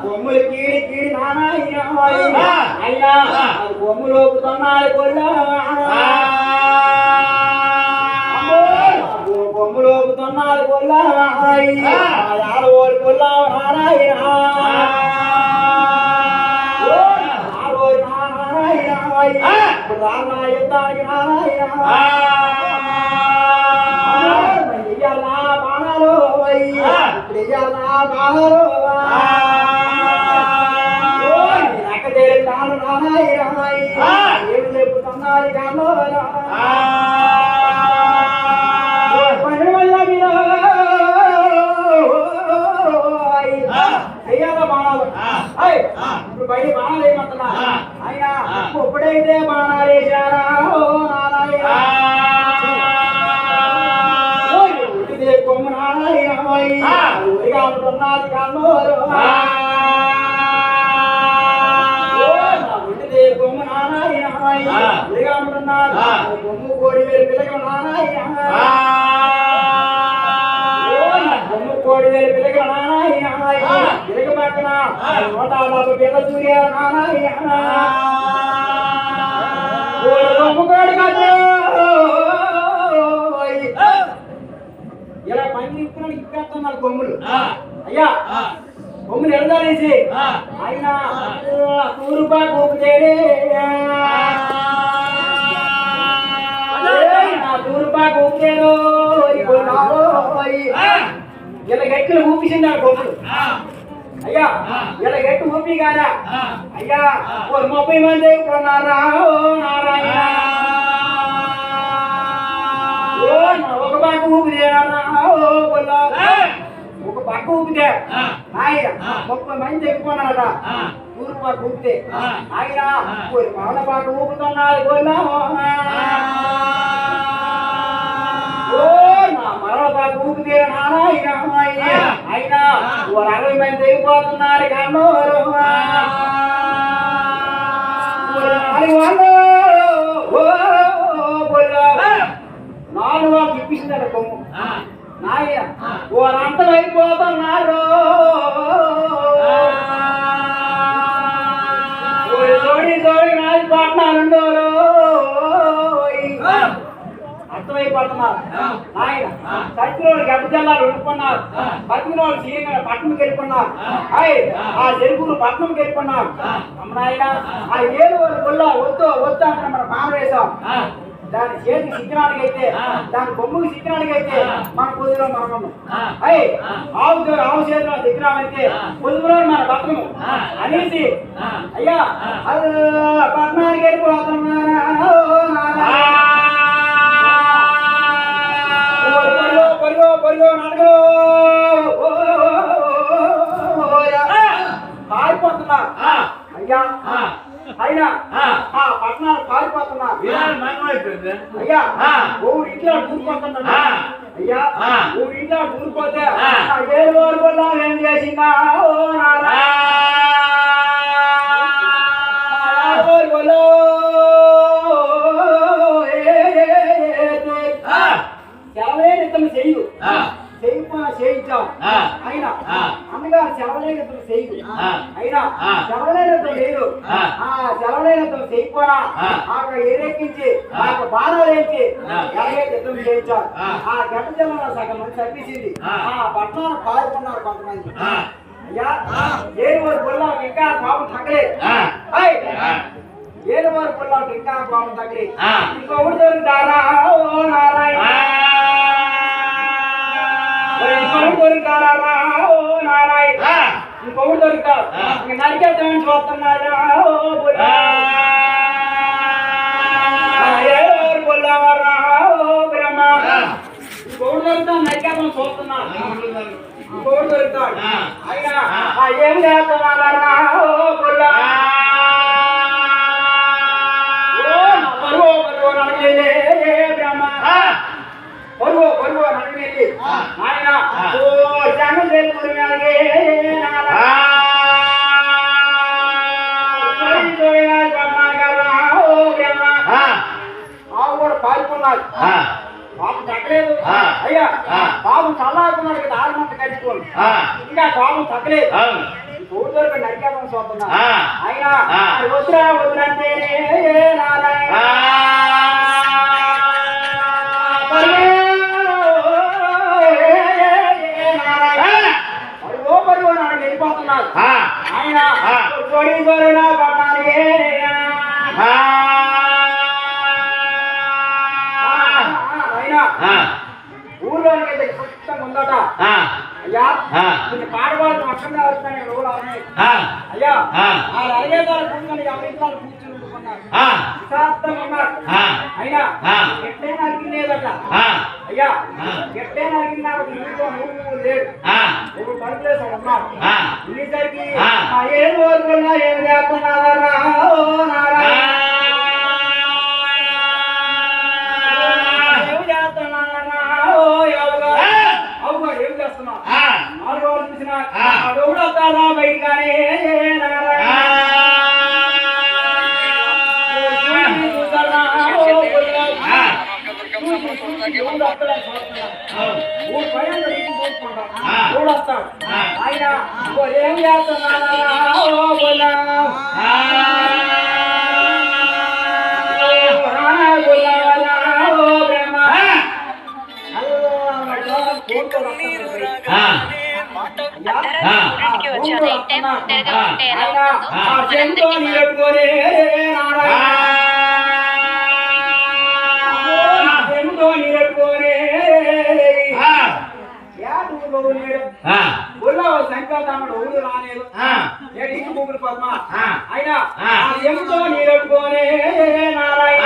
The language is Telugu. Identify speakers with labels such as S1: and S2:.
S1: బొమ్మలు కీడి కీడి అయినా బొమ్మలోకి తొన్నాడు కొల్ల బొమ్మలోకి తొన్నాడు కొల్ల ఆడవాడు కొల్ల నారాయణ రాన్న యుద్ధానికి నారాయణ బాణాలు బాణాలు నాను నారాయణ ఏమి చెప్పుతున్నారు కాను అయ్యాల బాణాలు ఇప్పుడు బయట బాణాలు ఏమంటున్నా ఆయన ఎప్పుడైతే బాణాలు వేసారా నారాయణ కొమ్మ నారాయణ ఊరిగా ఉంటున్నది కాను కొమ్మ నారాయణ ఊరిగా ఉంటున్నారు కొమ్ము కోడి వేలు పిల్లగ నారాయణ కొమ్ము కోడి వేలు పిల్లగ నారాయణ పిల్లగ పక్కన 140 పిల్ల సూర్య నారాయణ కొమ్ము కోడి కాదు ఇలా పని ఇస్తున్నాడు ఇప్పేస్తున్నారు కొమ్ములు అయ్యా కొమ్ములు ఎడదానేసి ఆయన తూరుపా కూపుతేనే తూరుపా కూపుతేను ఇలా గట్టులు ఊపిసిందాడు కొమ్ములు అయ్యా ఇలా గట్టు ఊపి కాదా అయ్యా 30 మంది కొన్నారా నారాయణ ఒక పక్క ఊపితే ఒక పక్క ఊపితే ఆయన 30 మంది ఎక్కున్నారట తూర్పు పక్క ఊపితే ఆయన పవన పక్క ఊపుతున్నారు మరణ పక్క ఊపితే నారాయణ ఆయన 60 మంది ఎగిపోతున్నారు కన్నో నాలుగు వాళ్ళు చూపిస్తుందట కొమ్ము నాయన ఓరంతం అయిపోతున్నారు జోడి జోడి నాది పట్నాలు అర్థమైపోతున్నారు నాయన సచ్చినోడు గడ్డ జిల్లాలు ఉండుకున్నారు బతికినోడు సీఎం పట్టణంకి వెళ్ళిపోన్నారు ఆ తెలుగురు పట్టణంకి వెళ్ళిపోన్నారు నాయన ఆ ఏడు గుళ్ళ వద్దు వద్దు అంటే మన మామ వేసాం దాని చేతికి సిగ్గినానికి అయితే దాని కొమ్ముకి సిగ్గినానికి అయితే మన పొద్దులో మనం ఆవు చేతిలో సిగ్గినామైతే పొద్దులో మన బతకము అనేసి అయ్యా అది పట్టణానికి వెళ్ళిపోతున్నారా పారిపోతున్నా అయ్యా అయినా పట్టణాలు పారిపోతున్నా అయ్యా ఊరు ఇంట్లో దూరిపోతున్నా అయ్యా ఊరు ఇంట్లో దూరిపోతే ఏడు రోజుల వల్ల ఏం చేసిందా సెలవేనితం చెయ్యు చేయించాం అయినా అన్నగారు సెలవులేనతో చేయు అయినా సెలవులేనతో లేదు ఆ సెలవులేనతో చేయకపోనా ఆక ఎరెక్కించి ఆక బాణాలు వేసి ఎలాగైతే యుద్ధం చేయించారు ఆ గడ్డ జిల్లాలో సగం మంది తప్పించింది ఆ పట్టణాలు పాల్గొన్నారు కొంతమంది అయ్యా ఏడువారు పొల్లాకు ఇంకా పాపం తగ్గలేదు ఏడువారు పొల్లాకు ఇంకా పాపం తగ్గలేదు ఇంకొకటి దొరుకుతారా నారాయణ ఇంకొకటి దొరుకుతావు నరికేద్దామని చూస్తున్నారా బ్రహ్మ ఇంకొకటి దొరుకుతావు నరికేద్దామని చూస్తున్నా ఇంకొకటి దొరుకుతాడు అయినా ఏం చేస్తున్నారా బ్రహ్మ పరువు నడిచి ఆయన జనం తెలుపుడు ఆవు కూడా పాల్గొన్నారు పాపం తగ్గలేదు అయ్యా పాపం చల్లారుకున్నాడు కదా 6 మంది కలుసుకోండి ఇంకా పాపం తగ్గలేదు ఊరితో నరికేదం చూస్తున్నా
S2: ఆ.
S1: ఆయన
S2: ఆ.
S1: వద్దురా వద్దురంటేనే నారాయణ పరువు నాడు వెళ్ళిపోతున్నాడు ఆయన చోడి చోరునా పట్టాలి ఊర్లోనికి అయితే సుష్టం ఉందట అయ్యా పాడవాళ్ళు అక్కడ వస్తానే రోజులు ఉన్నాయి అయ్యా వాళ్ళు అడిగేదారు కూర్చొని అమెరికాలు కూర్చొని ఉంటున్నారు విశాస్తంగా ఉన్నారు అయినా ఎట్లయినా అడిగినేదట అయ్యా ఎట్లయినా అడిగినా నువ్వు లేడు నువ్వు పనిచేసాడు అన్నారు ఇన్నిసరికి ఏం రోజుల్లో ఏం చేస్తున్నారా బయటగానే చూడొస్తాడు ఆయన ఏం చేస్తున్నారా సంకేతాడు ఊరు రాలేదు ఇంటి ముగ్గురు పద్మ అయినా ఎంతో నీరెట్టుకోనే నారాయణ